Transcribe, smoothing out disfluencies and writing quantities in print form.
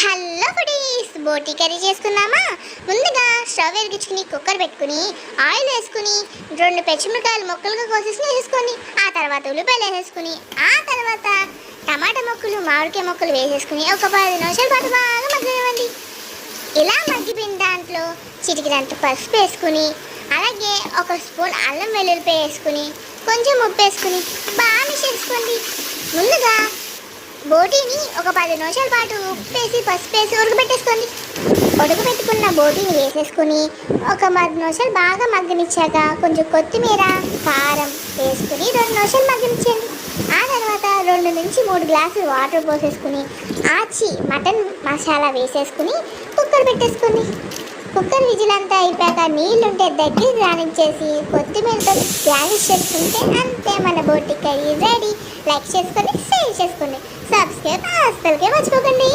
Hello foodies, బోటి curry చేసుకుందామా. ముందుగా స్టవ్ వెలిగించుకుని కుక్కర్ పెట్టుకుని ఆయిల్ వేసుకుని 2 పచ్చిమిరకాయలు ముక్కలుగా కోసేసి వేసుకొని ఆ తర్వాత ఉల్లిపాయలు వేసేసుకుని ఆ తర్వాత టమాటా ముక్కలు మామిడికాయ ముక్కలు వేసేసుకుని ఒక 10 నిమిషాల పాటు బాగా మగ్గనివ్వండి. ఇలా మగ్గిపోయిన దాంట్లో చిటికినంత పసుపు వేసుకుని అలాగే 1 స్పూన్ అల్లం వెల్లుల్లిపాయ వేసుకుని కొంచెం ఉప్పు వేసుకుని బాగా మిక్స్ చేసుకోండి. ముందుగా బోటీని ఒక 10 నిమిషాల పాటు ఉప్పు వేసి పసుపు వేసి ఉడకబెట్టేసుకోండి. ఉడకబెట్టుకున్న బోటీని వేసేసుకుని ఒక 10 నిమిషాలు బాగా మగ్గనిచ్చాక కొంచెం కొత్తిమీర కారం వేసుకుని 2 నిమిషాలు మగ్గనిచ్చేయండి. ఆ తర్వాత 2 నుంచి 3 గ్లాసులు వాటర్ పోసేసుకుని ఆచి మటన్ మసాలా వేసేసుకుని కుక్కర్ పెట్టేసుకోండి. కుక్కర్ విజిల్ అంతా అయిపోయాక నీళ్ళుంటే దగ్గరికి రానిచ్చేసి కొత్తిమీరతో గార్నిష్ చేసుకుంటే అంతే, మన బోటి కర్రీ రెడీ. లైక్ చేసుకొని షేర్ చేసుకోండి, సబ్స్క్రైబ్ అస్సలకే మర్చిపోకండి.